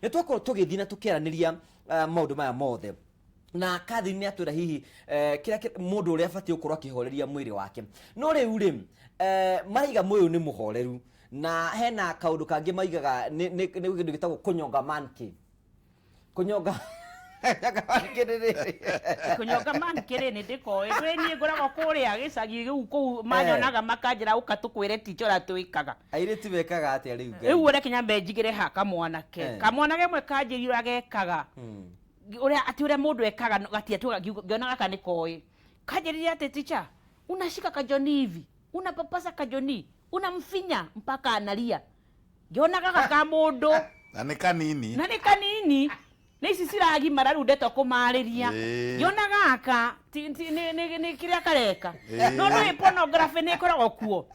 nitwakorwo tugithina tukiaraniria maundu maya mothe na Catherine ni atwira hihi kira mundu uria afati ukorwo akihoreria mwiri wake no riu ri maiga moyo ni muhoreru na hena kaundu kangi maigaga ni kindu gitagwo kunyonga manki kunyonga kunyonga manki ni ndiko ni ngoragwo kuria gicagi giu ku manyonaga makanjira uka tukwire tichora twikaga airiti bekaga atia riu ure kinyambe njigire ha kamwanake kamwe kanjirira gekaga uria ati uria mundu ekaga gatia tu ngiona gaka ni koi kanjirira ati ticha unashika kajoni hivi unapapasa kajoni unamfinya mpaka analia ngiona gaka ka mundu na ni kanini ni ici ciragi mararu ndeto kumariria ngiona gaka ni kiria kareka no no pornography ni koragwo kuo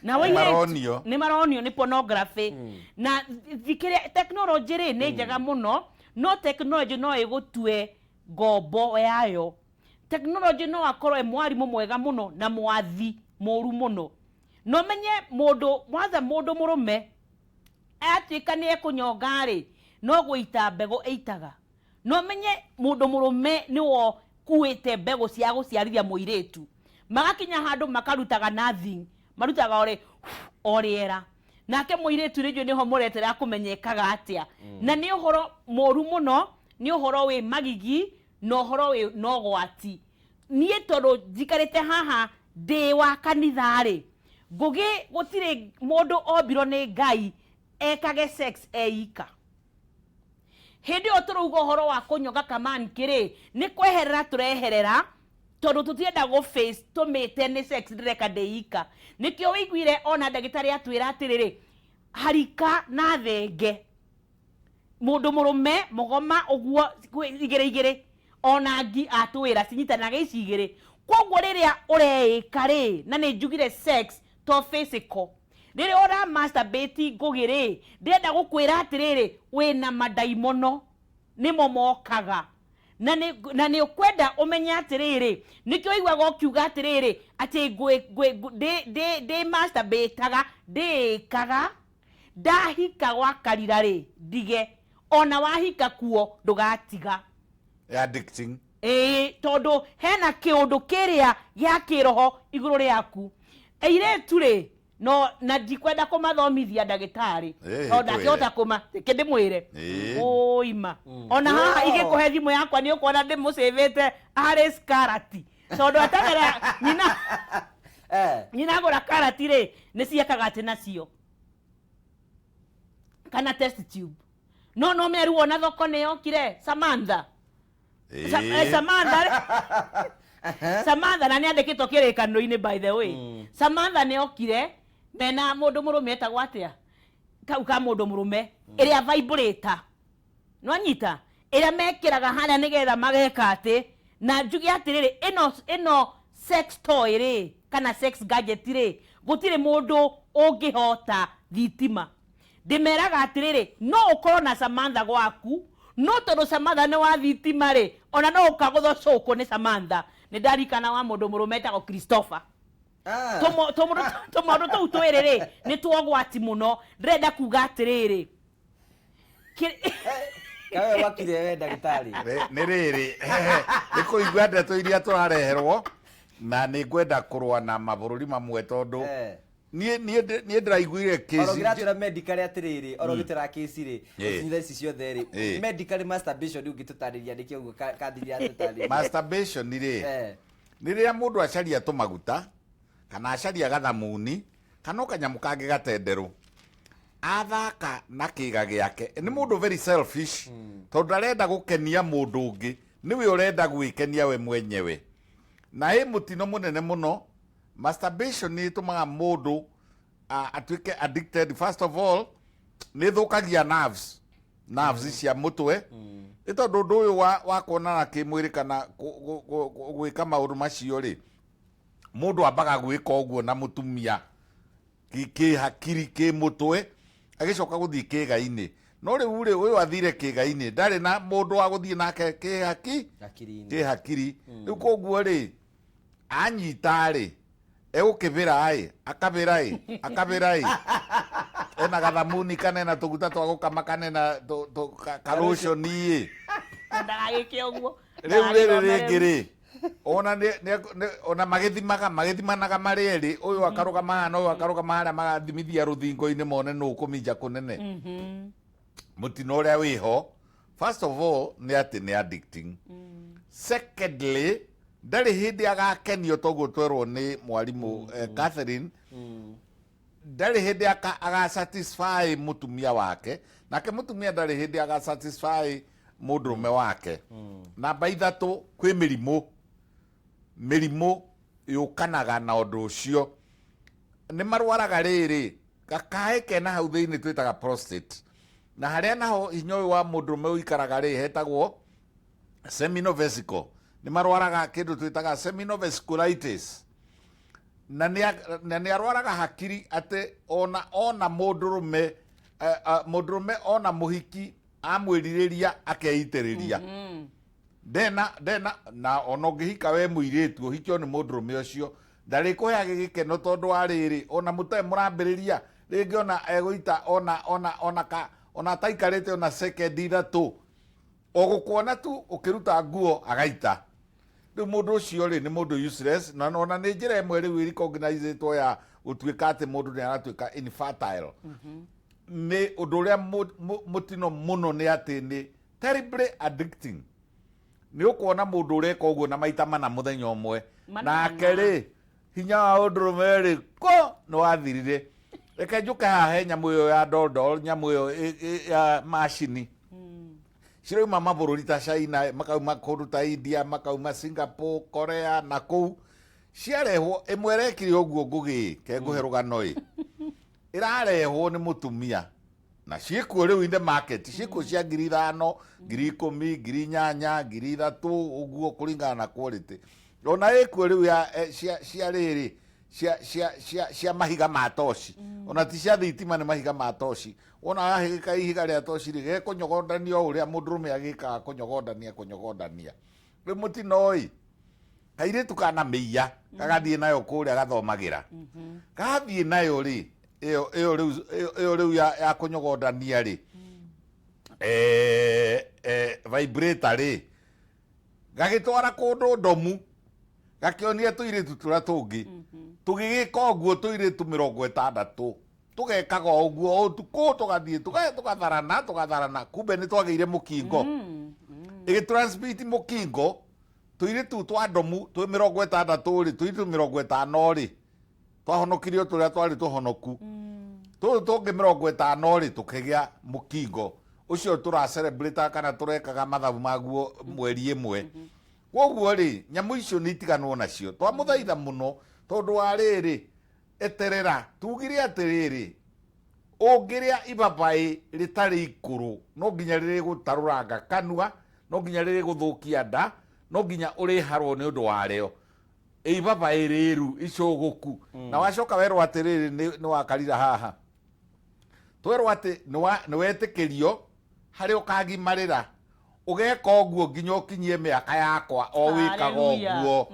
na maronio ni maronio ni pornography na thikiria technology ri ni njega muno no technology no igutue ngombo yayo technology no akorwo mwarimu mwega muno na mwathi moru muno no menye mundu murume atika ni ekunyonga ri no guita mbego eitaga no menye mundu murume niwo kuite mbego cia guciarithia muiretu magakinya handu makarutaga nothing marutaga oriera nake muiretu rijo niho muretera kumenyekaga atia na ni uhoro moru muno ni uhoro wi magigi no uhoro wi no gwati nie tondo jikarite haha ndi wa kanithari ngugi gutire mundu obiro ni Ngai ekage sex eika hindi oturugo uhoro wa kunyonga kaman kiri ni kweherera tureherera tondu tutienda go face tumite ni sex direka deika nikio wiguire ona ndagitari atwira atiriri harika na thenge mundu murume mugoma uguo igire ona ngi atwira cinyitanaga icigire kwoguo riria ureika ri na ni njugire sex to physical riri ora masturbate ngugiri ndenda gukwira atiriri wina madaimono nimo mokaga na ni ukwenda umenya atiriri nikio igwaga ukiuga atiriri ati de masturbataga ndikaga ndahika gwakarira ri ndige ona wahika kuo ndugatiga addicting tondu hena kiundu kiria gia kiroho iguru riaku eiretu ri no na ndikwenda kumathomithia ndagitari no ndakihota kuma kindimwire oima ona haha igikuhe thimu yakwa ni ukwona ndimusavete Aris Karati tondu atagera nyina gura karati ri ni ciekaga ati nacio kana test tube no meru ona thoko ni yokire Samantha Samantha na ni andikitwo kirikano-ini by the way Samantha ni yokire mena mundu murume etagwo atia kau ka mundu murume iria vibrator no nyita iria mekiraga hana nigetha mageka ati na njugi atiriri ino sex toy ri kana sex gadget ri gutire mundu ungihota thitima ndimeraga atiriri no ukorwo na Samantha gwaku no tondu Samantha ni wa thitima ri ona no ukagutho coko ni Samantha ni ndarikana wa mundu murume etagwo Christopher tomo tou twiriri ni twogwati muno ndrenda kuga atiriri kawe wakire we ndagitari ni riri ni kuigua ndeto iria turareherwo na ni ngwenda kurwa na mabururi mamwe tondu nie ndiraiguire case orogira medical atiriri orogitira case ri cinyitha ici ciothe ri medical masturbation ungitutariria nikio kathiria tutari masturbation ri ni ria mundu acaria tumaguta kana acaria gathamuni kana kanyamu kangi gatenderu athaka na kiga giake ni mundu very selfish tondu arenda gukenia mundu ungi niwe urenda gwikenia we mwenyewe na mutino munene muno masturbation ni tumaga mundu atuike addicted. First of all ni thukagia nerves cia mutwe tondu ndu uyu wa kuonana kimwiri kana gwika maundu macio ri mundu ambaga gwika uguo na mutumia ki hakiri ki mutwe agicoka guthii kiga-ini no riu ri uyu athire kiga-ini ndari na mundu wa guthii nake ki hakiri riu koguo ri anyita ri egukivira akavira ena gathamuni kanena tuguta twa gukama kanena karoshoni ndagagike uguo riu riri ona magithimanaga mareri uyu akarugama hana uyu akarugama haria magathimithia ruthingo-ini mone nu kuminja kunene mutino uria wiho first of all ni ati ni addicting secondly ndari hindi agakenio toguo twerwo ni mwarimu Catherine ndari hindi aga satisfy mutumia wake nake mutumia ndari hindi aga satisfy mundurume wake namba ithatu kwi mirimu yukanaga na undu ucio ni marwaraga riri gakae kena hau thiini twitaga prostate na haria naho hinya uyu wa mundurume uikaraga ri hetagwo seminal-vesicle ni marwaraga kindu twitaga seminal-vesicleitis na ni arwaraga hakiri ate ona mundurume ona muhiki amwiririria akeitiriria ndena na ona ngihika we muiritu hikio ni mundurume ucio ndari kuheage gikeno tondu wa riri ona mutae murambiriria ringi ona eguita ona taikarite ona second ithatu ogukwona tu ukiruta nguo agaita riu mundu ucio ri ni mundu useless na ona ni njira imwe riu recognized ya gutuika ati mundu ni aratuika infertile ni undu uria mutino muno ni ati ni terribly addicting ni ukwona mundu ureka uguo na maita mana muthenya umwe nake ri hinya wa undurume ri ko ni wathirire reke njuke hahe nyamu iyo ya doldol nyamu iyo ya machini cirauma mabururi ta China makauma kundu ta India makauma Singapore Korea na kuu ciarehwo imwe rekire uguo ngugi ke nguhe rugano irarehwo ni mutumia na ciikuo riu in the market ciikuo cia 5,000 10,000 8,000 3,000 uguo kuringana na quality ona ikuo riu ya cia riri cia mahiga ma toshi ona ti cia thitima ni mahiga ma toshi ona ahika ihiga ria toshi ri ge kunyogodania uria mundurume agikaga kunyogodania ri mutinoi kairitu kana meia kagathie nayo kuria gathomagira gathie nayo ri iyo riu ya kunyogodania ri vibrator ri gagitwara kundu ndomu gakionia tuiritu turia tungi tugigika uguo tuiritu 60 tugekaga uguo tuku tugathie tugatharana kumbe ni twageire mukingo igitransmit mukingo tuiritu twa ndomu twi 60 ri tuiritu 50 ri twahonokirio turia twari tuhonoku tungi 50 ri tukigia mukingo ucio tura celebrate kana turekaga mathabu maguo mweri imwe koguo ri nyamu icio ni itiganwo nacio twamuthaitha muno tondu wa riri eterera tugire atiriri ungiria ibabai ritari ikuru no nginya riri gutaruranga kanua no nginya riri guthukia nda no nginya uriharwo ni undu wario ibabai riru icoguku na wacoka werwo atiriri ni wakarira haha twerwo ati ni wetikirio hari ukagimarira ugeka uguo nginya ukinyie miaka yakwa o wikaga uguo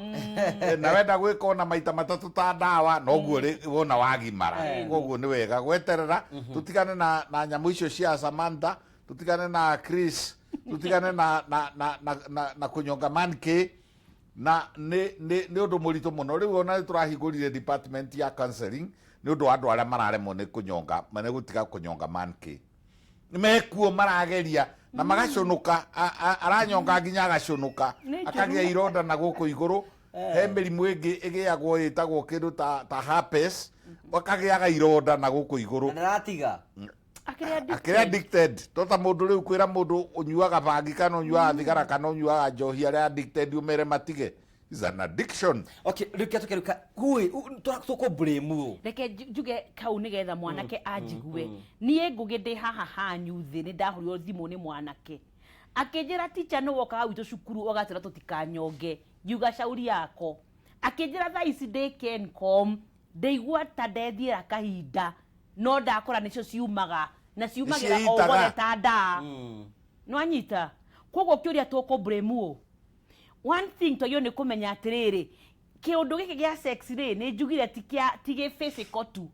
na wenda gwika ona maita matatu ta ndawa no guo wona wagimara koguo ni wega gweterera tutigane na nyamu icio cia Samantha tutigane na Chris tutigane na kunyonga manke na ni undu muritu muno riu ona turahingurire department ya counseling ni undu andu aria mararemwo ni kunyonga mane gutiga kunyonga manke nimekuo marageria na magaconuka aranyonga nginya agaconuka akagia ironda na guku iguru he mirimu ingi igiagwo itagwo kindu ta herpes akagiaga ironda na guku iguru na ratiga akiri addicted tota mundu riu kwira mundu unyuaga bangi kana unyuaga thigara kana unyuaga njohi aria addicted umere matige is an addiction. Okay, ruka gui tuko blame reke njuge kau nigetha mwanake anjigue nie ngugi ndi haha hanyu thi ni ndahurio thimu ni mwanake akinjira teacher no woka witu cukuru ogatira tutikanyonge yuga shauri yako akinjira tha ici ndi Kencom ndeigua ta ndethira kahinda no ndakora nicio ciumaga na ciumagira o wothe ta nda no anyita koguo kiuria tuko blame one thing to yo ni kumenya atiriri kiundu giki gia sex ri ni njugire ti physical tu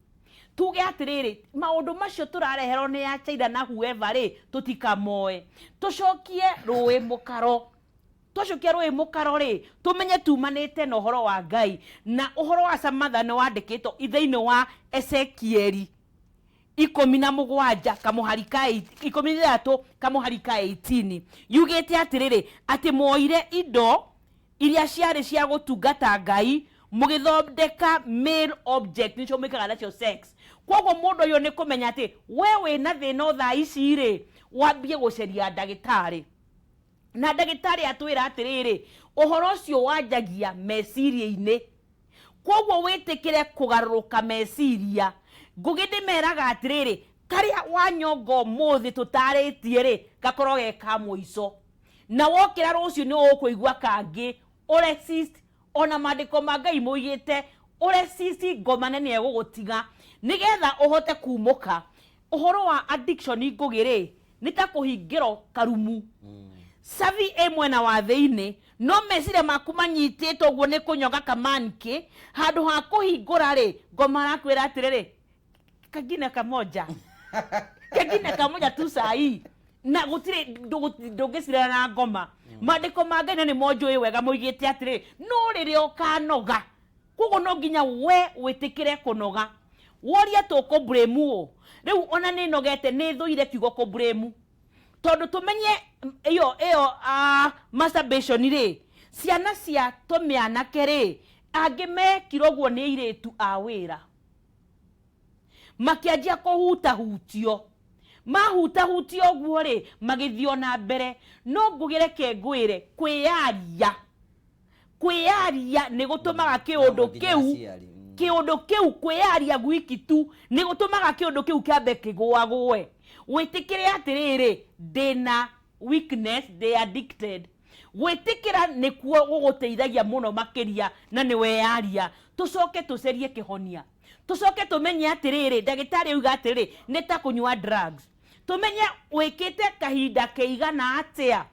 tuge atiriri maundu macio turareherwo ni ya China na whoever ri tutikamoe tucokie rui mukaro twacokia rui mukaro ri tumenye tumanite na uhoro wa Ngai na uhoro wa Samatha ni wandikitwo ithe-ini wa Ezekieli 17 kamuharika 13 kamuharika 18 yugite atiriri ati moire indo iria ciari cia gutungata Ngai mugithondeka male object nicio mikaga nacio sex kwogo mundu uyu ni kumenya ati wewe na thina thaa ici ri wambie guceria ndagitari na ndagitari atwira atiriri uhoro ucio wanjagia meciria-ini kwogo witikire kugaruruka meciria ngugindi meraga atiriri karia wanyongo muthi tutaritie ri gakorwo ge ka muico na wokira rucio ni ukuigua kangi resist ona mandiko ma Ngai moigite resist ngoma nene egugutiga nigetha uhote kumuka uhoro wa addiction ngugire ni ta kuhingiro karumu savi mwena wa thiini no mecire maku manyititwo guo ni kunyonga kamanki handu ha kuhingura ri ngoma rakwira atiriri kagina kamoja tu sai na gutire ndungicira na ngoma mandiko ma Ngai ni monjui wega moigite atiri no riri okanoga kugo no nginya we witikire kunoga woria to ko blame o riu ona ni nogete ni thuire kiugo ko blame tondu tumenye iyo masturbation ri ciana cia tumiana keri angime kiroguo ni iritu a wira makianjia kuhutahutio mahutahutio guo ri magithio na mbere no ngugire ke ngwire kwiaria ni gutumaga kiundu kiu kwiaria gwiki tu ni gutumaga kiundu kiu kiambe kigwagwe witikire atiriri dena weakness they addicted witikira ni kuo guguteithagia muno makiria na ni wearia tucoke tucerie kihonia tucoke tumenye atiriri ndagitari uga atiriri ni ta kunywa drugs tumenye wikite kahinda keigana atia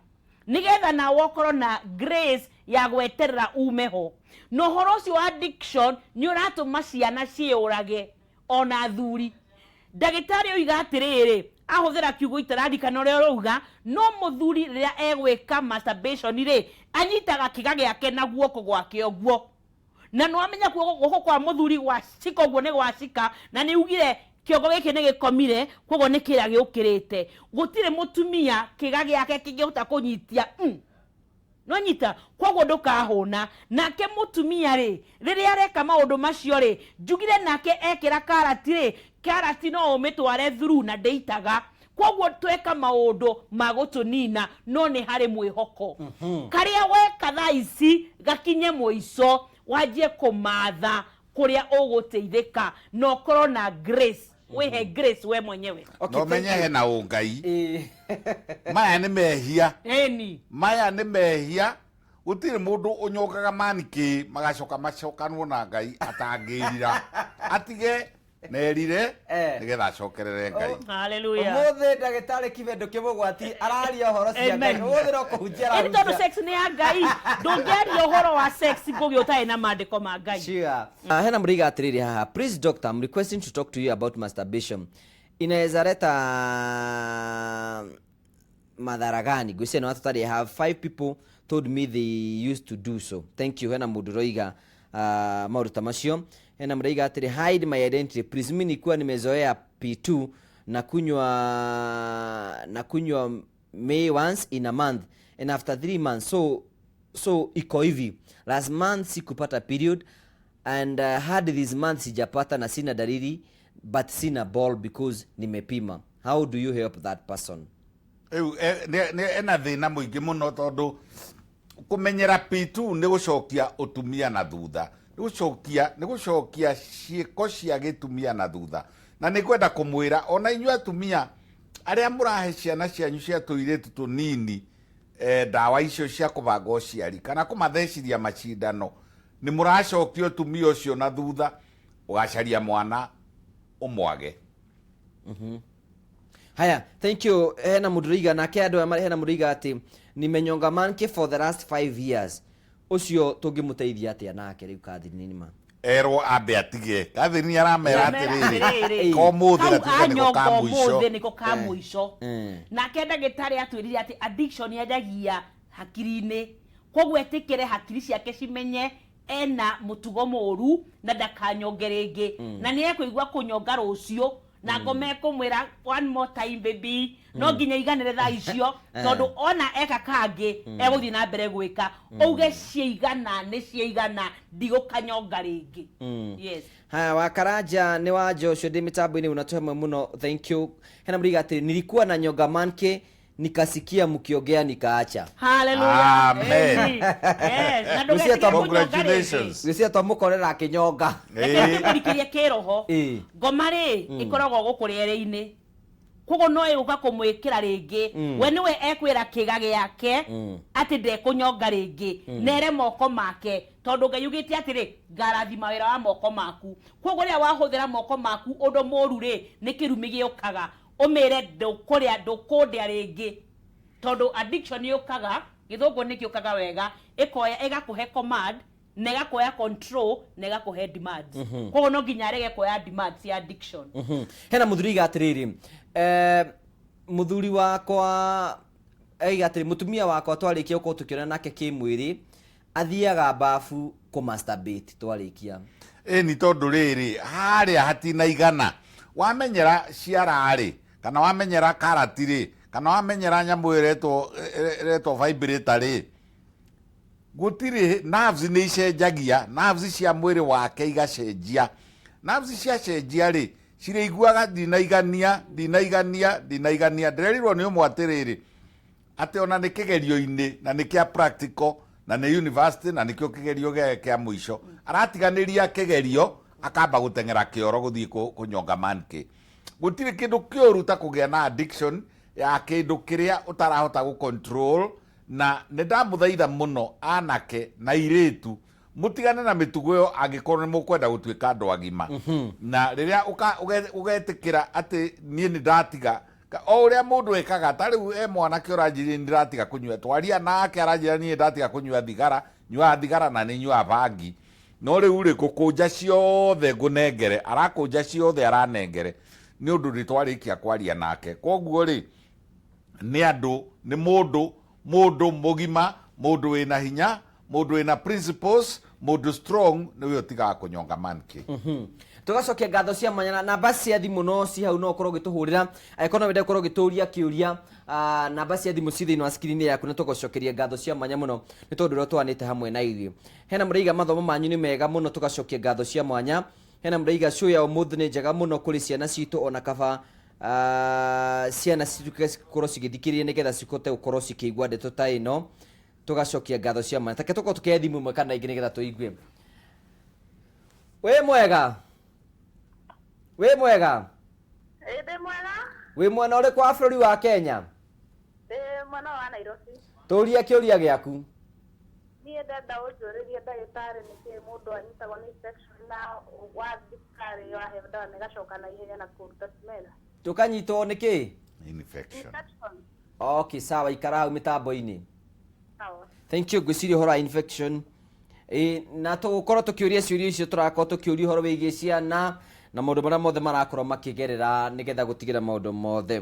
nigetha na wokoro na grace ya gweterera umeho no horo cio addiction ni uratuma ciana ciurage ona thuri ndagitari uga atiriri ahuthira kiugo itarandikana uria uruga no muthuri riria egwika masturbation ri anyitaga kiga giake na guoko gwake oguo na no amenya guoko kwa muthuri gwa cika oguo ni gwa cika na ni ugire kiongo giki ni gikomire kwogo ni kira giukirite gutire mutumia kiga giake kingihota kunyitia no nyita kwogo ndukahuna nake mutumia ri riria areka maundu macio ri njugire nake ekira karati no umitware through na ndeitaga kwogo tweka maundu magutunina no ni hari mwihoko karia weka thaa ici gakinye muico wajie kumatha kuria uguteithika no korwo na grace wehe grace we mwenyewe no menye hena ungai maya ni mehia maya ni mehia gutire mundu unyokaga maniki magacoka macokanwo na Ngai atangirira atige nerire nigetha acokerere Ngai haleluya mothe ndagitari kivendo kimugwati araria horo cia Ngai mothe no kuhunjira etondo sex ni ya Ngai ndungeria uhoro wa sex ngugi utai na mandiko ma Ngai sure hena muriga atiriri haha please doctor I'm requesting to talk to you about masturbation inaweza leta madhara gani gwise no watu tari have 5 people told me they used to do so thank you hena muduroiga maruta macio hena muriga atiri hide my identity please mimi nikuwa nimezoea P2 na kunywa May once in a month and after 3 months so iko hivi last month sikupata period and hard this month sijapata na sina dalili but sina ball because nimepima how do you help that person ena thina muingi muno tondu kumenyera P2 ni gucokia utumia na thutha ni gucokia ciiko cia gitumia na thutha na ni kwenda kumwira ona inyu atumia aria murahe ciana cianyu cia tuiritu tunini dawa icio cia kubanga uciari kana kumatheciria macindano ni muracokia utumia ucio na thutha ugacaria mwana umwage haya thank you hena muduriga na kiado hena muduriga ati nimenyonga manke for the last 5 years ucio tungimuteithia atia nake riu kathi nini ma erwo ambe atige gathini aramera atiriri Kau komuthi gatige niko anyonga kamwico ũmũthĩ nĩko ka mũico nake ndagĩtarĩ atwĩrire atĩ addiction yendagia hakiri-inĩ koguo etĩkĩre hakiri ciake cimenye ena mũtugo mũũru na ndakanyonge rĩngĩ na nĩ ekũigua kũnyonga rũciũ na ngoma ĩkũmwĩra one more time baby no nginya iganĩre thaa icio tondũ ona eka kangĩ egũthiĩ na mbere gwĩka auge ciaigana nĩ ciaigana ndigũkanyonga rĩngĩ. Yes. Haya, Wakaranja ni wa Joshua ndi mitambo-ini unatuhema muno, thank you. Hena mriga ati nilikuwa na nyonga manke nikasikia mkiongea nikaacha. Hallelujah. Amen. Yes. Na Lucia, congratulations. Gĩcia twamukorera akinyonga. Nĩkũrikĩrie kĩroho ngoma rĩ ĩkoragwo gũkũ rĩere-inĩ koguo no ĩgũka kũmwĩkĩra rĩngĩ we nĩwe ekwĩra kĩga gĩake atĩ ndekũnyonga rĩngĩ nere moko make tondũ Ngai ugĩte atĩrĩ ngarathima wĩra wa moko maku koguo rĩrĩa wahũthĩra moko maku ũndũ mũũru rĩ nĩ kĩrumi gĩũkaga ũmĩre ndũkũndĩa rĩngĩ tondũ addiction yũkaga gĩthũngũ nĩ kĩũkaga wega ĩkoya ĩgakũhe command na ĩgakuoya control na ĩgakuhe demands koguo no nginya arege kuoya demands ya addiction. Hena muthuri gatiriri muthuri wakwa aigatiri mutumia wakwa twarikia uko tukiona nake kimwiri athiaga bafu ku masturbate twarikia ni tondu riri haria hatina igana wamenyera ciarari kana wamenyera karatiri kana wamenyera nyamu iretwo vibrator ri gutiri nerves ni icenjagia nerves cia mwiri wake igacenjia nerves cia cenjia ri cireiguaga ndinaigania ndirerirwo ni umwe atiriri ati ona ni kigerio-ini na ni kia practical na ni university na nikio kigerio kia mwisho aratiganiria kigerio akamba gutengera kioro guthii kunyonga manke gutiri kindu kioru ta kugia na addiction ya kindu kiria utarahota gucontrol na ndamuthaitha muno anake na iretu mutigane na mitugo yo angikorwo ni mukwenda gutuika andu agima na riria ugetikira ati nie ni ndatiga o uria mundu ekaga ta riu mwanake uranjiri ni ndatiga kunywa twaria nake aranjira nie ndatiga kunywa thigara na ni nyua bangi no riu ri kukunja ciothe ngunengere arakunja ciothe aranengere ni undu ritwarikia kwaria nake koguo ri ni andu ni mundu mugima mundu wina hinya mundu wina principles mundu strong niwe utigaga kunyonga manke. tugacokia ngatho cia mwanya na namba cia thimu no ci hau no korwo gituhurira aikono wende korwo gituria kiuria namba cia thimu ci thiini wa screen yaku na tugacokeria ngatho cia mwanya muno ni tondu ro twanite hamwe na ithuĩ. Hena mreiga mathomo manyu ni mega muno tugacokia ngatho cia mwanya. Hena mreiga show ya umuthi ni njega muno kuri ciana citu ona kaba ciana cikorwo cigithikiria nigetha cikote gukorwo cikigwa ndeto ta ino tugacokia ngatho cia mwanya take tuko tukia thimu imwe kana ingi nigetha tuigue. We mwega ende mwega we mwana uri kwa bũrũri wa Kenya mwana wa Nairobi turia kiuria giaku niĩ ndenda ũnjũrĩrie ndagĩtarĩ nĩkĩĩ mũndũ anyitagwo nĩ infection na wathikari wahe ndawa nĩgacoka na ihenya na kũruta smell tukanyitwo nĩkĩ infection. Okay, sawa ikara hau mitambo-ini. Sawa. Thank you gwiciria hora infection na tugukorwo tukiuria ciuria icio turakorwo tukiuria horo wigie ciana na maundu maria mothe marakorwo makigerera nigetha gutigira maundu mothe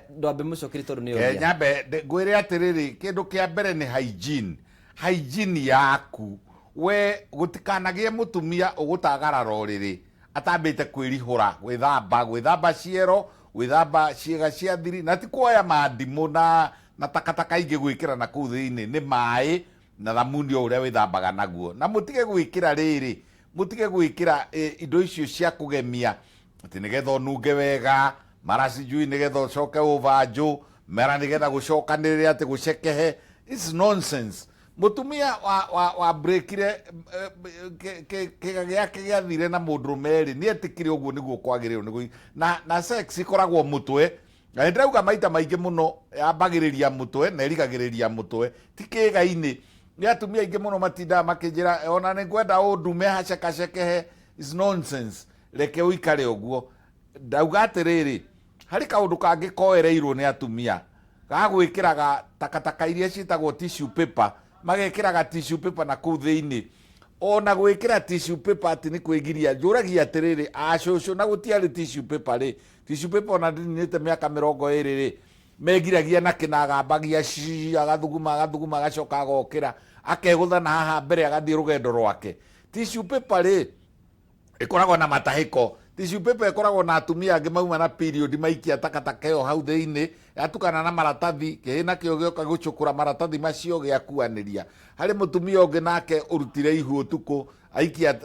ndwambe mucokeri tondu ni uria nyambe ngwire atiriri kindu kia mbere ni hygiene yaku we gutikanagie mutumia ugutagarara uriri atambite kwirihura gwithamba ciero gwithamba ciega cia thiri na ti kuoya mandimu na takataka ingi gwikira na kuu thiini ni mai na thamuni uria withambaga naguo na mutige gwikira riri mutige gwikira indo icio cia kugemia ati nigetha ununge wega maraci njui nigetha ucoke uvanju mera nigetha gucokanirire ati gucekehe. It's nonsense. Mutumia wa breakire kiga giake giathire na mundurume ri ni etikire uguo niguo kwagiriro niguo na sex ikoragwo mutwe na ndirauga maita maingi muno yambagiriria mutwe na irigagiriria mutwe ti kiga-ini ni atumia ingi muno matinda makinjira ona ni ngwenda undume hacekacekehe. Is nonsense. Reke uikare uguo ndauga atiriri hari kaundu kangi koereirwo ni atumia gagwikiraga takataka iria ciitagwo tissue paper magekiraga tissue paper na kuu thiini ona gwikira tissue paper ati ni kwigiria njuragia atiriri acũcũ na gutiarĩ tissue paper ri tissue paper ona ndininĩte mĩaka 20 ri megiragia na kinagambagia agathuguma agacoka agokĩra akegũtha na haha mbere agathiĩ rũgendo rwake. Tissue paper ri ikoragwo na matahĩko. Tissue paper ikoragwo na atumia angĩ mauma na period maikia takataka ĩyo hau thĩinĩ yatukana na maratathi kĩhĩna kĩo gĩoka gũcukũra maratathi macio gĩakuanĩria. Harĩ mũtumia ũngĩ nake ũrutire ihu ũtukũ aikia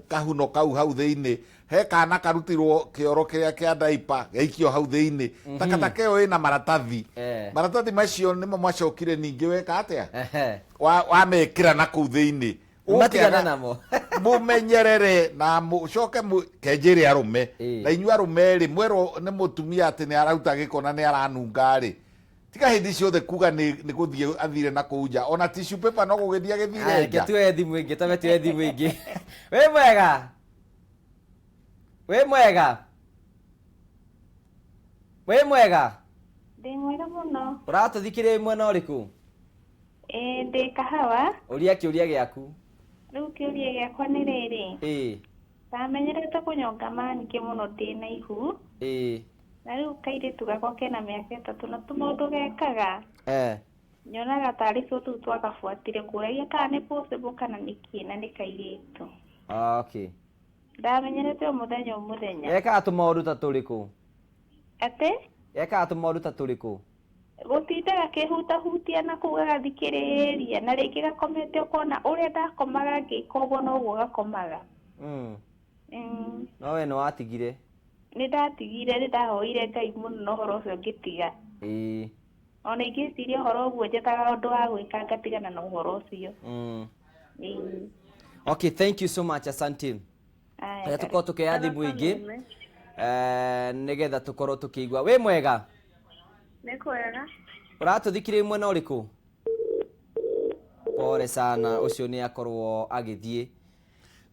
kahuno kau hau thĩinĩ. He kana karutirwo kĩoro kĩrĩa kĩa diaper gaikio hau thĩinĩ. Takataka ĩyo ĩna maratathi. Maratathi macio nĩmo mwacokire ningĩ weka atĩa wamekĩra na kũu thĩinĩ matigana namo mumenyerere na mucoke kenjere arume na inyu arume ri mwero ni mutumia ati ni arauta giko na ni aranunga ri tika hindi ciothe kuga ni guthie athire na kuja ona tissue paper no gugithia githire nja tuwe thimu ingi tametwe thimu ingi we mwega Ndi mwega muno. Uratuthikire mwena uriku? Ndi kahawa. Uria kiuria giaku? Riu kiuria giakwa ni riri. Tamenyerete kunyonga manike muno ndina ihu. Na riu kairitu gakwa kena mĩaka 3 na tũmaũndũ gekaga. Nyonaga tarĩ tũu twagabuatire kũragia kana nĩ possible kana nĩkĩ na nĩ kairitu. Okay. Ndamenyerete mũthenya mũthenya. Ekaga tũmaũndũ ta tũrĩkũ? Ate? Ekaga tũmaũndũ ta tũrĩkũ? Gũtindaga kĩhutahutia na kuga gathikĩrĩria na rĩngĩ gakomete ũkona ũrĩa ndakomaga ngĩka ũguo noguo gakomaga. No we nĩ watigire? Nĩ ndatigire, nĩ ndahoire Ngai mũno na ũhoro ũcio ngĩtiga. Ona ingĩciria ũhoro ũguo njetaga ũndũ wa gwĩka ngatigana na ũhoro ũcio. Okay, thank you so much, asante. Tukorwo tukĩoya thimũ ingĩ nĩgetha tukorwo tukĩigua. Wĩ mwega? Nĩ kwega. Ũratũthikire mwena ũrĩkũ? Pole sana, ũcio nĩ akorwo agĩthiĩ.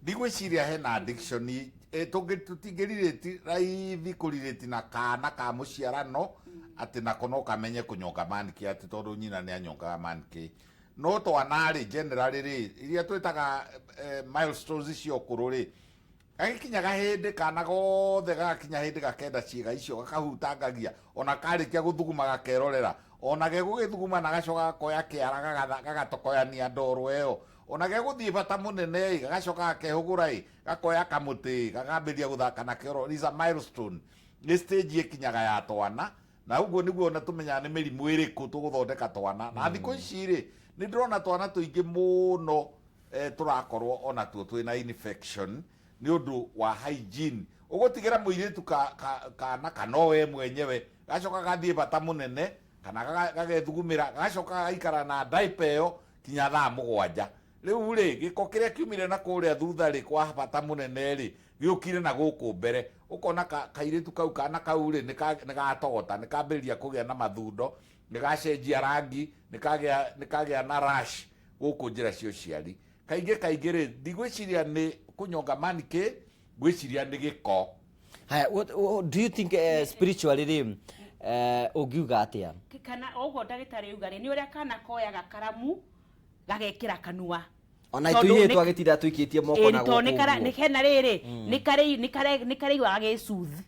Ndigwĩciria hena addiction tũtingĩrirĩti raithi kũrirĩti na kana ka mũciarano atĩ nako no kamenye kũnyonga manike atĩ tondũ nyina nĩ anyongaga manike. No twanarĩ generally rĩ iria twĩtaga milestones icio ũkũrũ rĩ gakinya gahĩndĩ kana gothe gagakinya hĩndĩ gakenda ciĩga icio gakahutangagia ona karĩkia gũthuguma gakerorera ona gegũgĩthuguma na gacoka gakoya kĩara gagatokoyania ndoro ĩyo ona gegũthiĩ bata mũnene gagacoka gakehũgũra gakoya kamũtĩ gakambĩria gũthaka na kĩoro. Is a milestone nĩ stage ĩkinyaga ya twana na ũguo nĩguo ona tũmenyaga nĩ mĩrimũ ĩrĩkũ tũgũthondeka twana na thikũ ici rĩ nĩ ndĩrona twana tũingĩ mũno tũrakorwo ona tuo twĩna infection ni undu wa hygiene. Ugutigera muiritu kana kanowe mwenyewe gacoka gathie bata munene kana gagethugumira gacoka gaikara na diaper yo kinya thaa 7. Riu ri giko kiria kiumire na kuria thutha ri kwa bata munene ri giukire na guku mbere ukona kairitu kau kana kau ri ni gatogota ni kambiriria kugia na mathundo ni gacenjia rangi ni kagĩa na rash guku njira cio ciari kaingĩ ri ndigwĩciria ni kunyonga manike gwĩciria nĩ gĩko. Haya, what do you think spiritually rim ugiuga atia? Kana ũguo ndagĩtarĩ uga nĩ ũrĩa kana koya gakaramu gagekĩra kanua. Ona ithuĩ twagĩtinda tũikĩtie moko na gũkũ. Nĩ hena rĩrĩ nĩ karaigua gagĩcuthi.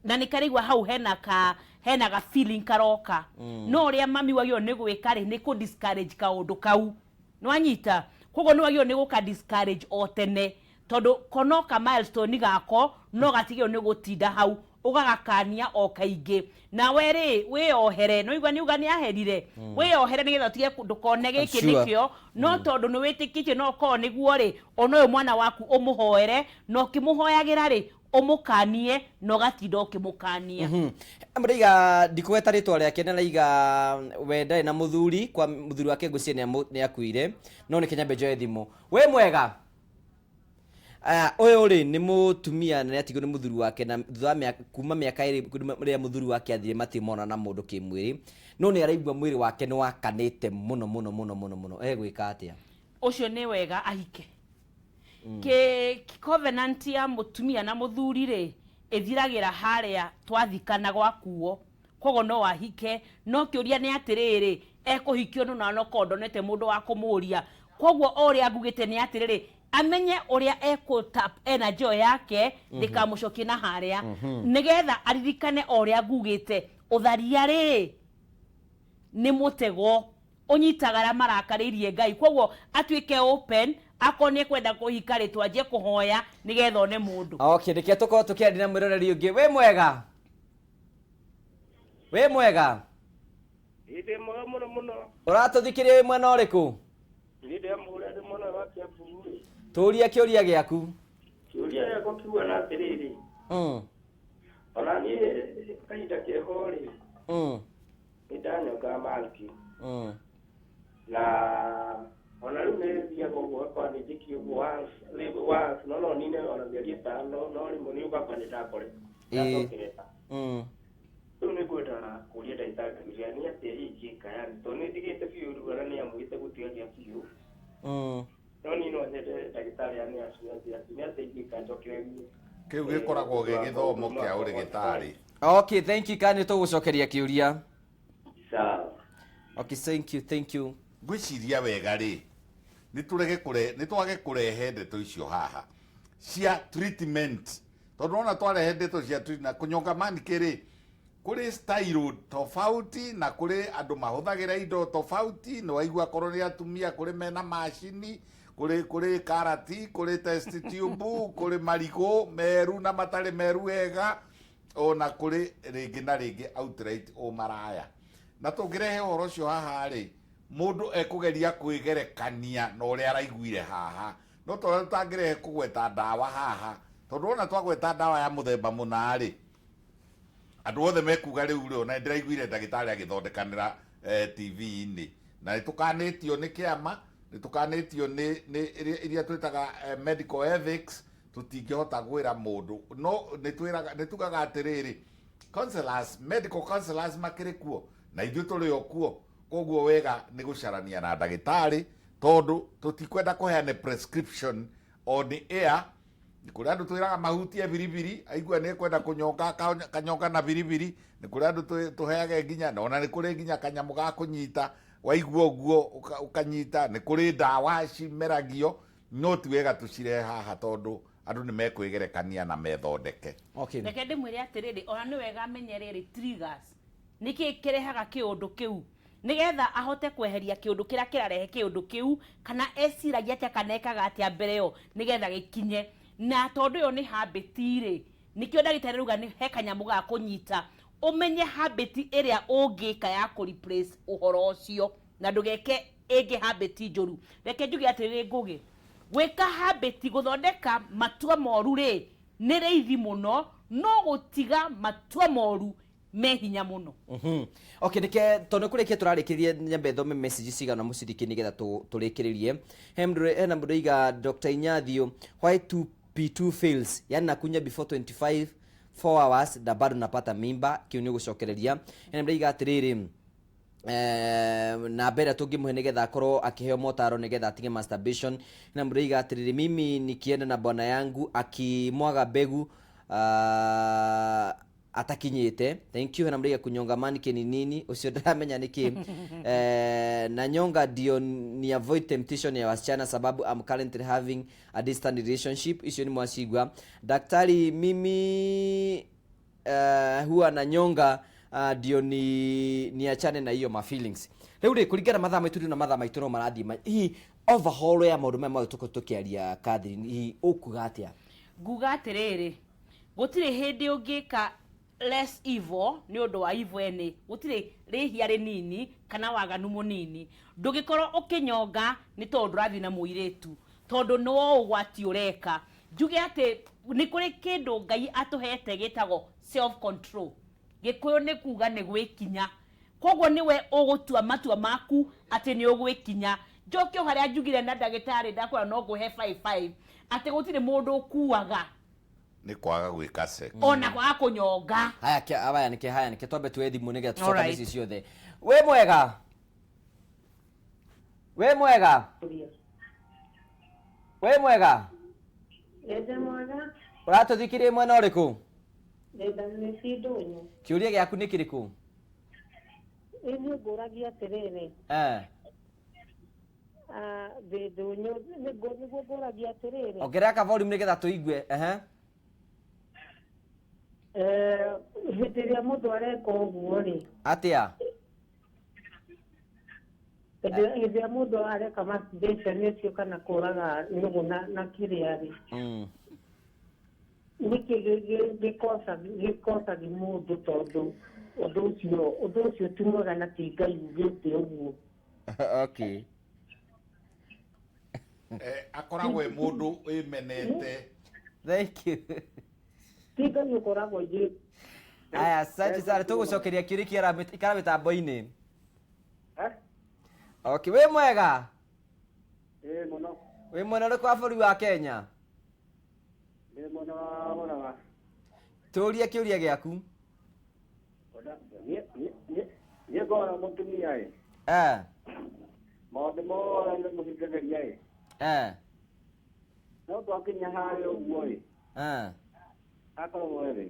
Na nĩ karaigua hau hena ga feeling karoka. No ũrĩa mami wagĩrĩirwo nĩ gwĩka rĩ nĩ kũ discourage kaũndũ kau. Nĩwanyita? Koguo nĩ wagĩrĩirwo nĩ gũka discourage o tene tondu konoka milestone gako no gatigĩrwo nĩ gũtinda hau ũgagakania o kaingĩ na weri wĩohere no igua nĩ uga nĩ aherire wĩohere nĩgetha ũtige ndũkone gĩkĩ nĩkĩo no tondũ nĩ wĩtĩkĩtie no korwo nĩguo rĩ ona ũyũ mwana waku ũmũhoere no ũkĩmũhoyagĩra rĩ ũmũkanie no gatinda ũkĩmũkania. Mraiga ndikũgeta rĩtwa rĩake na raiga we ndarĩ na mũthuri kwa mũthuri wake ngũcie nĩ akuire no nĩ Kenya Benjo thimũ. Wĩ mwega? Ũyũ rĩ nĩ mũtumia na atigwo nĩ mũthuri wake na kuma mĩaka 2 rĩrĩa mũthuri wake athire matimona na mũndũ kĩmwĩrĩ no nĩ araigua mwĩrĩ wake nĩ wakanĩte mũno egwĩka atĩa? Ũcio nĩ wega ahike. Covenant ya mũtumia na mũthuri rĩ ĩthiragĩra harĩa twathikana gwakuo koguo no ahike no kĩũria nĩ atĩrĩrĩ ekũhikio no noko ndonete mũndũ wa kũmũria koguo oria ngugite ni atiriri amenye uria tap energy yake ndikamucokie na haria nigetha aririkane oria ngugite utharia ri ni mutego unyitagara marakaririe Ngai koguo atuike open akoni kwenda kuhika ri twanjie kuhoya nigetha one mundu. Okay, ndike tuko tukiandi na mwiroreri ungi. We mwega? We mwega? Ide mwega muno. Uratuthikiria mwena uriku? Ide mwega muno wakia buri. Turia kiuria giaku. Kiuria giaku kiuga na atiriri. Ona ni kaida ke hori. Idanyoga malki. Na ona rumeria gogo kwa ni diki once live once no nine ona geria tano no ni moni ukapa ni takore. Tuni kwenda kuria ndaitaka ni atiri ikika yani to ni digite fiu rugana ni amwite gutiaria fiu. No ni no ndete ndagitari yani ni ateithika njokire kiu gikoragwo gigithomo kia urigitari. Okay, thank you kani tugucokeria kiuria. Sawa. Okay, thank you. Gwiciria wega ri ni twage kurehe ndeto icio haha cia treatment tondu ona twarehe ndeto cia na kunyonga manike ri kuri style tofauti na kuri andu mahuthagira indo tofauti no waigua korwo ni atumia kuri mena machine kuri karati kuri test tube kuri marigo meru na matari meru wega ona kuri ringi na ringi outright o maraya na tungirehe horo cio haha ri mundu ekugeria kwigerekania no uri araiguire haha no to tangirehe kugweta dawa haha tondu ona twagweta dawa ya muthemba munari andu othe mekuga riu ri ona ndiraiguire ndagitari agithondekanira TV-ini na nitukanitio ni kiama nitukanitio ni iria twitaga medical ethics tutingihota gwira mundu no nitugaga atiriri counselors medical counselors makiri kuo na ithuĩ tũrĩ o kuo koguo wega nĩ gũcarania na ndagĩtarĩ tondũ tũtikwenda kũheana prescription on air nĩ kũrĩ andũ twĩraga mahutie biribiri aigua nĩ kwenda kũnyonga kanyonga na biribiri nĩ kũrĩ andũ tũheage nginya na ona nĩ kũrĩ nginya kanyamũ ga kũnyita waigua ũguo ũkanyita nĩ kũrĩ ndawa cimeragio no ti wega tũcirehe haha tondũ andũ nĩ mekwĩgerekania na methondeke. Okay. Reke ndĩmwĩre atĩrĩrĩ ona nĩ wega amenye rĩrĩ triggers niki kirehaga kiundu kiu nigetha ahote kweheria kiundu kira kirarehe kiundu kiu kana esiragia atia kana ekaga atia mbere yo nigetha gikinye na tondu yo ni habit ri nikio ndagitari ruga ni he kanyamu ga kunyita umenye habit iria ungika ya ku replace uhoro ucio na ndugeke ege habit njuru reke njuge atiriri ngugi gwika habit guthondeka matua moru ri ni reithi muno no gutiga matua moru me hinya muno. Okay, ndike tondu kurikia turarikirie nyambe thome message cigana muciriki nigetha turikiririe hena mudaiga Dr. Inyathio why 2P2 fails yani nakunya before 25 4 hours da bado napata mimba kiuni gucokereria hena mudaiga atiriri na mbere tungimuhe nigetha akorwo akiheo motaro nigetha atige masturbation hena mudaiga atiriri mimi nikienda na bwana yangu akimwaga mbegu atakinyite thank you na mriga kunyonga manike ni nini ucio ndaramenya niki na nyonga ndio ni avoid temptation ya wasichana sababu I'm currently having a distant relationship icio ni mwacigwa daktari mimi huwa na nyonga ndio ni achane na hiyo ma feelings riu ri kuringana mathaa maitu na mathaa maitu no marathi hii overhaul ya maundu mema tuko tukiaria Catherine hii ukuga atia nguga atiriri gutire hindi ungika less evil ni undu wa evil ene gutire rihia rinini kana waganu munini ndugikorwo ukinyonga ni tondu rathi na muiretu tondu no ugwati ureka njuge ati ni kuri kindu Ngai atuhete gitago self control gikuyu ni kuga ni gwikinya koguo niwe ugutua matua maku ati ni ugwikinya njokio haria njugire na ndagitari ndakora no guhe 55 ati gutire mundu ukuaga ni kwaga gwika sex ona kwa kunyonga haya nike twambe twethi munege tucoka misi ciothe we mwega ende mwega uratuthikirie mwena uriku ndenda ni Sidonyo kiuria giaku ni kiriku ini nguragia atiriri ndunyu niguo nguragia atiriri ongerera ka volume nigetha tuigue hindi ria mundu areka uguo ri atia hindi ria mundu areka masturbation icio kana kuraga nyugu na kiria ri niki gikosaga mundu tondu undu ucio ti mwega na ti Ngai ugite uguo. Okay. Akoragwo e mundu wimenete. Thank you. Ti Ngai ukoragwo igi. Aya, asante sana, tugucokeria kiuri ikara mitambo-ini. Okay, we mwega? Muno. We mwena uriku wa bũrũri wa Kenya? Mwena wa Murang'a. Tuurie kiuria giaku. Niĩ ngona mũtumia ĩ. Maũndũ mothe mũhingagĩria ĩ. No twakinya harĩa ũguo ĩ. Akoragwo ĩrĩ.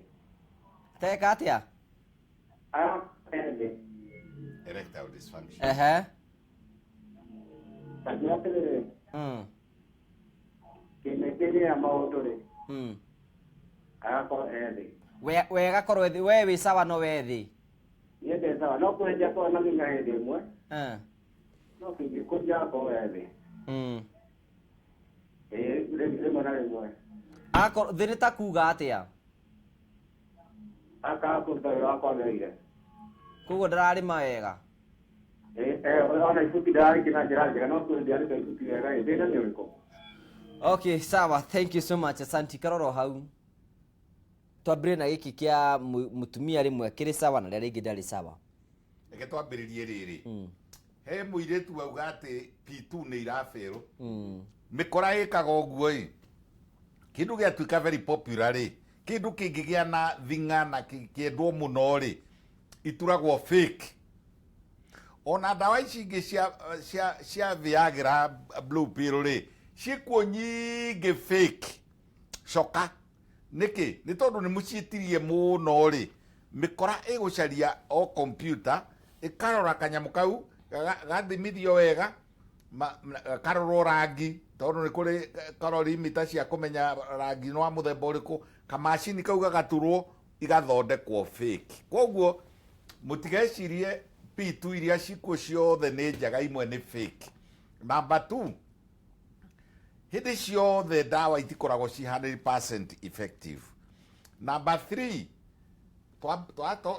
Teka atia? Ĩrĩ. Erectile dysfunction. Kaji atĩrĩrĩ. Kĩmĩkĩria ya maũndũ rĩ. Agakorwo ĩrĩ. Wega korwo we wi sawa no we thi. Niĩ ndĩ sawa, no kwenja korwo na nginya hĩndĩ ĩmwe. No kĩngĩkũria korwo ĩrĩ. Rĩmwe na rĩmwe. Akorwo thĩ nĩ ta kuga atia? Akakuruta wĩra wa kwagĩrĩire. Koguo ndararĩma wega? Ona ibuti ndararĩkia na njĩra njega, no ndiarĩkia ibuti wega ĩ, thĩna nĩ ũrĩkũ? Okay, sawa, thank you so much, asanti. Karoro hau twambire na giki kia mutumia rimwe kiri sawa na ria ringi ndari sawa. Reke twambiririe riri. He muiretu auga ati P2 ni iraferu. Mikora ikaga uguo i. Kindu giatuika very popular ri. Kindu kingigia na thinga na kiendwo muno ri. Ituragwo fake. Ona dawa ici ingi cia Viagra blue pill ri. Ciikuo nyingi fake. Shoka. Niki ni tondu ni muciitirie muno ri mikora igucaria o computer ikarora kanyamu kau gathimithio wega karoro rangi tondu ni kuri karori mita cia kumenya rangi no muthemba uriku kamacini kau gagaturwo igathondekwo fake. Koguo mutigecirie P2 iria cikuo ciothe ni njaga, imwe ni fake. Number 2, hindi ciothe dawa itikoragwo ci 100% effective. Number 3,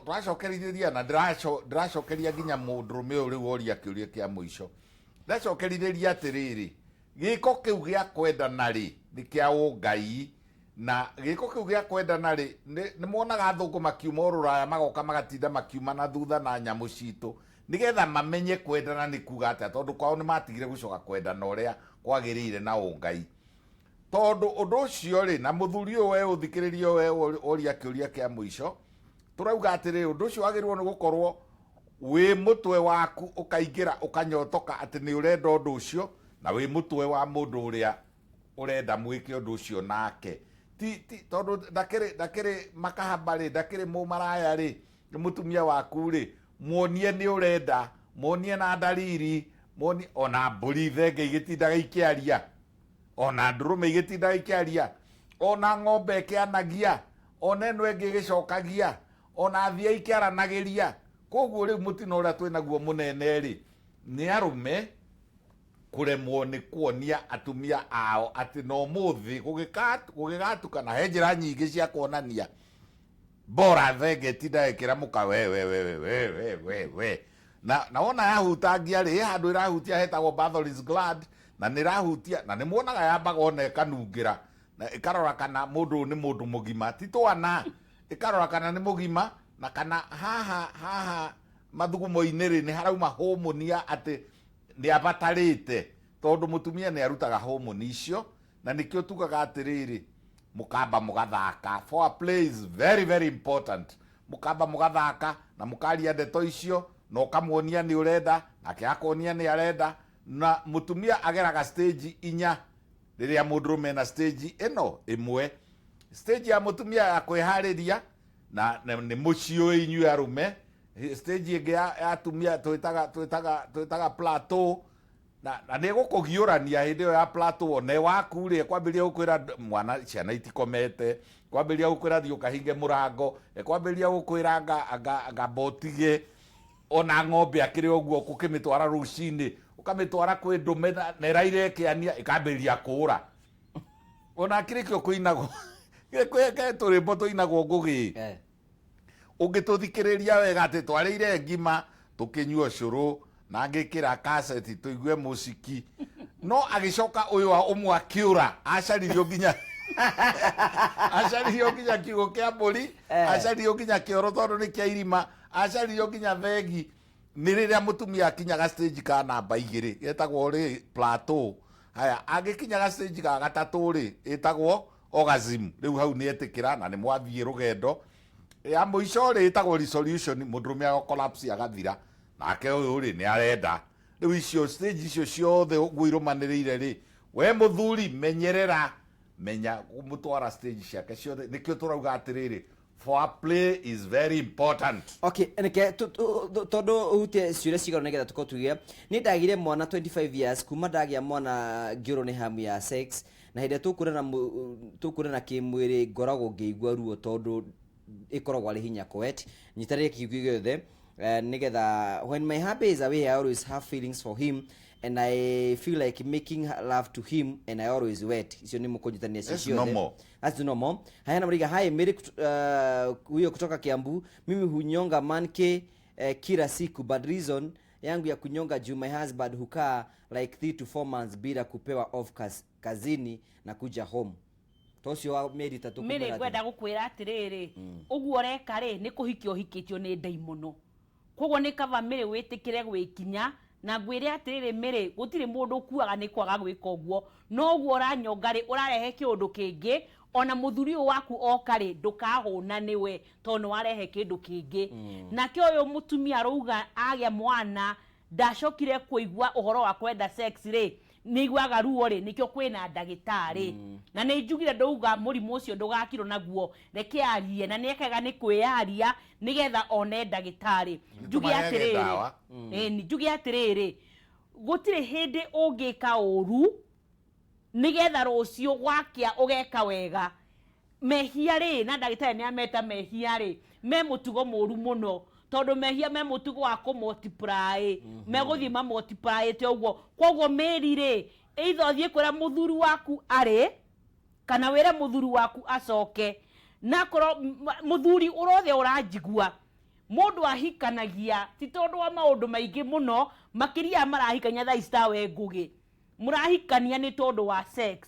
twacokerithĩria na ndĩracokeria nginya mũndũrũme ũyũ rĩu oria kĩũria kĩa mũico. Ndacokerithĩria atĩrĩrĩ, gĩko kĩu gĩa kwendana rĩ nĩ kĩa ũngai, na gĩko kĩu gĩa kwendana rĩ nĩ monaga athũngũ makiuma Rũraya magoka magatinda makiuma na thutha na nyamũ citũ nigetha mamenye kwendana nĩ kuga atĩa, tondũ kwao nĩ matigire gũcoka kwendana ũrĩa kwagĩrĩire na ũngai. Tondu ũndũ ũcio rĩ, na mũthuri ũyũ we ũthikĩrĩrio we oria kĩũria kĩa mũico, tũrauga atĩrĩ ũndũ ũcio wagĩrĩirwo nĩ gũkorwo wĩ mũtwe waku ũkaingĩra ũkanyotoka atĩ nĩ ũrenda ũndũ ũcio, na wĩ mũtwe wa mũndũ ũrĩa ũrenda mwĩke ũndũ ũcio nake. Tondu ndakĩrĩ makahamba rĩ, ndakĩrĩ mũmaraya rĩ, nĩ mũtumia waku rĩ, muonie nĩ ũrenda, muonie na ndariri, muonie ona mbũri thenge igĩtindaga ikĩaria, ona ndũrũme igĩtindaga ikĩaria, ona ng'ombe ĩkĩanagia, ona ĩno ĩngĩ ĩgĩcokagia, ona thia ikĩaranagĩria. Koguo rĩu mũtino ũrĩa twĩnaguo mũnene rĩ, nĩ arũme kuremwo nĩ kuonia atumia ao atĩ no mũthĩ gũgĩgatukana. He njĩra nyingĩ cia kuonania bora thenge tinda ĩkĩra mũka we na wona yahutangia rĩ, handũ ĩrahutia hetagwo Bathory's gland, na nĩ ĩrahutia na nĩ muonaga yambaga ona ĩkanungĩra na ĩkarora kana mũndũ nĩ mũndũ mũgima, ti twana, ĩkarora kana nĩ mũgima na kana haha mathugumo-inĩ rĩ nĩ harauma homonia atĩ nĩ abatarĩte, tondũ mũtumia nĩ arutaga homoni icio, na nĩkĩo tugaga atĩrĩrĩ mũkamba mũgathaka. Foreplay is very very important. Mũkamba mũgathaka na mũkaria ndeto icio na ũkamuonia nĩ ũrenda, nake akonia nĩ arenda, na mũtumia ageraga stage 4 rĩrĩa mũndũrũme na stage ĩno ĩmwe. Stage ya mũtumia ya kwĩharĩria na nĩ mũciĩ inyuĩ arũme. Stage ĩngĩ ya atumia twĩtaga plateau, na ne gukugiurania hindi ya plateau ne waku ri kwambiria gukwira mwana ciana itikomete kwambiria gukwira thio kahinge murango kwambiria gukwira anga botige ona ng'ombe akiri oguo kukimitwara rucini ukamitwara kwi ndume ne raire kiania ikambiria kura ona kirikio kuinago ke turi mboto inago ngugi ungituthikiriria wega ati twarire ngima tukinyua curu na ngikira cassette tuigue musiki no agicoka uyu wa umwe akiura acaririo nginya kiugo kia mburi acaririo nginya kioro tondu ni kia irima acaririo nginya thegi ni riria mutumia akinyaga stage ka namba 2 getagwo ri plateau haya agikinyaga stage ka gatatu ri etagwo orgasm riu hau ni etikira na ni mwathie rugendo ya muico ri etagwo resolution mundurume ago collapse agathira nake uyu ri ni arenda riu icio stage icio ciothe guirumanirire ri we muthuri menya mutwara stage ciake ciothe nikio turauga atiriri foreplay is very important. Okay, eneke todo utie ciuria cigaro negetha tukotugia ni ndagire mwana 25 years kuma ndagia mwana ngiro ni hamu ya sex na hinde tukurana kimwiri ngorago ngeigua ruo tondu ikoragwo ari hinya kwet nyitarire kiugo giothe negetha when my happy is away I always have feelings for him and I feel like making love to him and I always wet. Icio ni mukujitania cicio. That's normal. Hayana mriga hai miri huyo kutoka Kiambu. Mimi hunyonga manke kila siku, but reason yangu ya kunyonga juu my husband hukaa like 3 to 4 months bila kupewa off kazini na kuja home. Tocio wa meri tatu kumera. Mimi ngwenda gukwira atiriri uguo reka ri ni kuhikio hikitio ni ndai muno. Koguo ni kava miri witikire gwikinya na ngwire atiriri miri gutire mundu kuaga ni kwaga gwika uguo no uguo ranyongari urarehe kiundu kingi ona muthuri waku okari ndukahuna niwe tondu warehe kindu kingi nake uyu mutumia rouga agia mwana ndacokire kuigua uhoro wa kwenda sex ri niguaga ruo ri nikio kwina ndagitari na ni njugire ndauga murimu ucio ndugakiro naguo reke arie na niekega ni kwiaria nigetha one ndagitari njugi atiriri ni njugi atiriri gutire hindi ungika uru nigetha rucio gwakia ugeka wega mehia ri na ndagitari ni ameta mehia ri me mutugo muru muno tondu mehia me mutugo wa ku multiply me guthima multiply te uguo koguo meri ri either thie kwira muthuri waku ari kana wira muthuri waku acoke na koro muthuri urothe uranjigua mundu ahikanagia ti tondu wa maundu maingi muno makiria marahikanya tha istawe ngugi murahikania ni tondu wa sex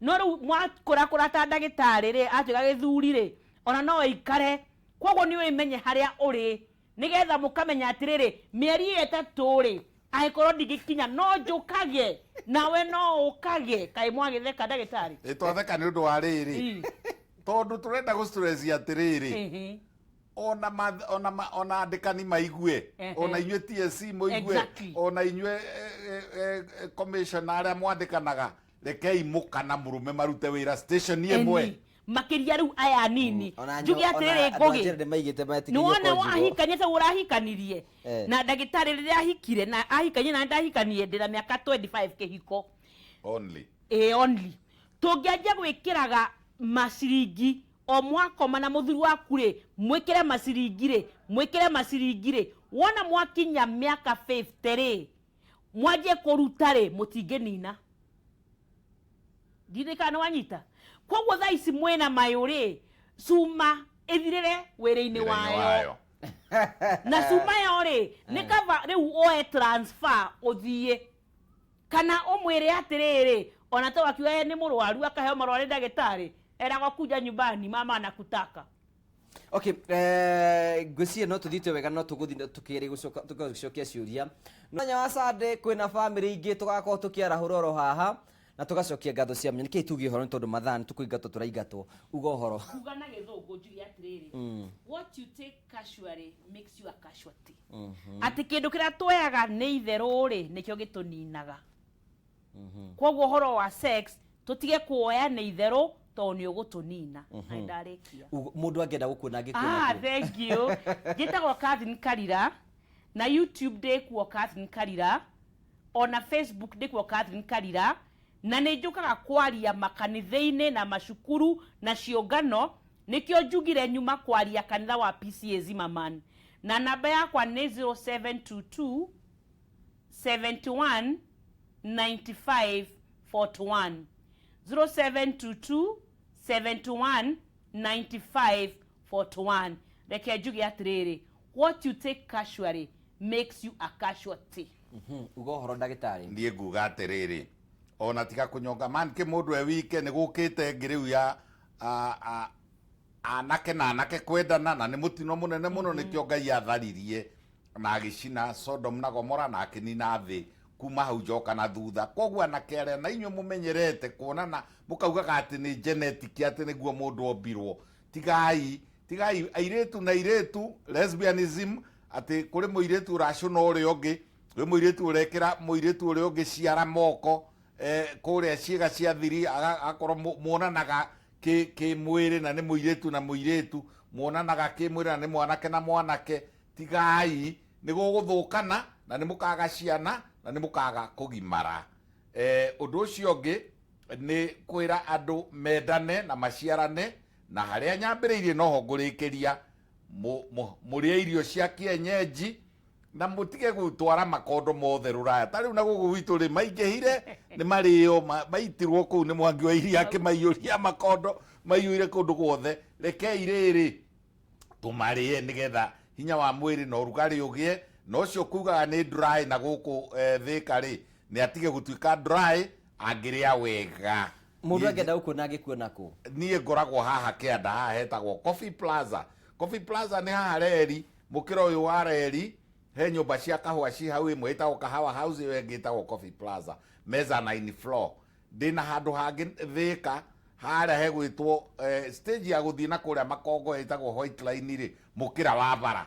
no ru mwakura ta ndagitari ri atiga githuri ri ona no ikare koguo ni wimenye haria uri nigetha mukamenya atiriri mieri etatu ri aikorwo ndigikinya no njukage nawe no ukage kai mwagitheka ndagitari itwatheka ni undu wa riri tondu turenda gustress atiriri ona andikani maigue ona inyue TSC muigue ona inyue commission aria mwandikanaga rekei mukana murume marute wira station yemwe makiria riu aya nini njugi atiriri ngugi nuona wahikania ta urahikanirie na ndagitari riria ahikire na ahikanye na ndahikanie ndira miaka 25 kihiko only only tungianjia gwikiraga masiringi o mwakoma na muthuri waku ri mwikire masiringi ri wona mwakinya miaka 50 ri mwaje kuruta ri mutingenina ndithikana wanyita koguo tha ici mwena mayuri suma ithirire wira-ini wayo na suma yo ri ni kava riu oe transfer uthie kana umwire atiriri ona to akiwa ni murwaru akaheo marwari ndagitari era gwakuja nyumbani mama anakutaka. Okay, gwĩciria no tũthite wega no tũgũthiĩ tukĩrĩ gũcokia ciũria mwanya wa Sunday kwĩna family ingĩ tũgakorwo tũkĩarahũra oro haha na tugacokia ngatho cia menya nĩkĩ tuge horo nĩ tondũ mathani tũkũingatwo tũraingatwo uga horo kuga na gĩthũngũ njugi atiriri what you take casually makes you a casualty ati kĩndũ kĩrĩa twoyaga nĩ itherũ ri nĩkĩo gĩtũninaga koguo horo wa sex tutige kuoya nĩ itherũ to nĩ ũgũtũnina na ndarĩkia mũndũ angĩenda gũkuona angĩkuona thank you njĩtagwo Catherine Karira na YouTube ndĩ kuo Catherine Karira ona Facebook ndikuo Catherine Karira, na nĩ njukaga kwaria makanitha-inĩ na macukuru na ciũngano, nikio njugire nyuma kwaria kanitha wa PCA Zimmerman, na namba yakwa nĩ 0722 71 95 41 0722 71 95 41. Reke njuge atiriri, what you take casually makes you a casualty. Ugo horo ndagitari ndie nguga atiriri, ona tiga kunyonga man ke mundu e wike ni gukite ngiriu ya anake na anake kwendana na ni mutino munene muno nikio Ngai atharirie na agicina Sodom na Gomora na akinina thi kuma hau njoka na thutha. Koguo anake aria na inyu mumenyerete kuonana mukaugaga ati ni genetic ati niguo mundu ombirwo. Tigai airetu na iretu lesbianism ati kuri muiretu uracuna uria ungi, we muiretu urekira muiretu uria ungi ciara moko kuria ciega cia thiri akorwo muonanaga ki mwiri na ni muiretu na muiretu, muonanaga ki mwiri na ni mwanake na mwanake. Tigai ni guguthukana na ni mukaga ciana na ni mukaga kugimara. Undu ucio ungi ni kwira andu mendane na maciarane, na haria nyambiriirie noho ngurikiria murie irio cia kienyeji na mutige gutwara makondo mothe Ruraya. Tariu na gugu witu ri maingihire ni mario maitirwo kuu ni Mwangi wa Iria akimaiyuria makondo maiyuire kundu guothe. Rekei riri tumarie nigetha hinya wa mwiri na urugari ugie, no cio kugaga ni dry na guku thika ri ni atige gutuika dry angiria wega. Mundu agenda uko na gikuona ku Nie ngoragwo haha Kianda, haha hetagwo Coffee Plaza. Coffee Plaza ni haha reri, mukiro uyu wa reri he nyumba cia kahua ci hau, imwe itagwo Kahawa House, iyo ingi itagwo Coffee Plaza, meza 9 floor. Ndina handu hangi thika haria hegwitwo stage ya guthii na kuria Makongo itagwo White Line ri mukira wa bara,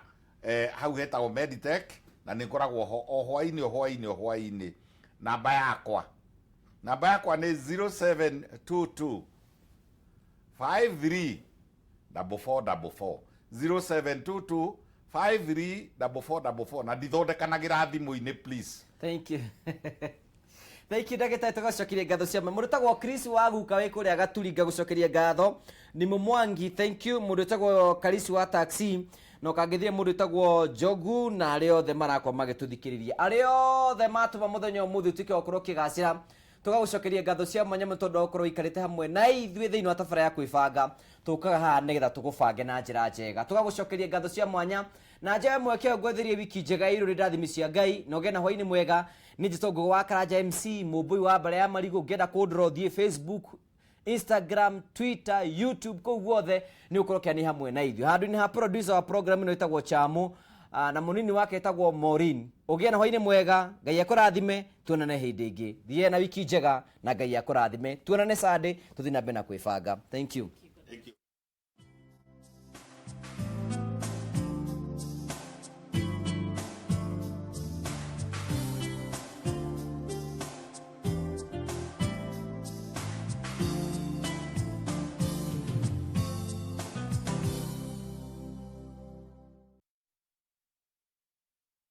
hau hetagwo Meditech, na ni ngoragwo o hwaini. Namba yakwa ni 0722 53 4444 0722 53 4444 na ndithondekanagira thimu-ini please. Thank you. Thank you ndagitari, tugacokeria ngatho cia mundu tagwo Chris wa guka wi kuria Gaturinga, gucokeria ngatho ni Mumwangi. Thank you mundu tagwo Karisi wa taxi, no kangithie mundu tagwo Jogu, na ari othe marakwa magituthikiriria, ari othe matuma muthenya umuthi tuke okorwo kigacira. Tugagucokeria ngatho cia mwanya tondu okorwo ikarite hamwe na ithuĩ thiini wa tabara ya kwibanga, tukaga haha nigetha tugubange na njira njega. Tugagucokeria ngatho cia mwanya na njira mweke ngwethirie wiki njega iruri ndathimi cia Ngai, no gena hwaini mwega. Ni Jitongo wa Karanja MC, mubui wa bara ya marigo, ngenda kundro thie Facebook, Instagram, Twitter, YouTube, kou guothe ni ukorokia ni hamwe na ithuĩ. Handu ni ha producer wa program ino itagwo Chamu, na munini wake itagwo Maureen. Ugie na hwaini mwega, Ngai akurathime, tuonane hindi ingi. Thie na wiki njega na Ngai akurathime, tuonane Sunday, tuthii na mbere na kwibanga. Thank you.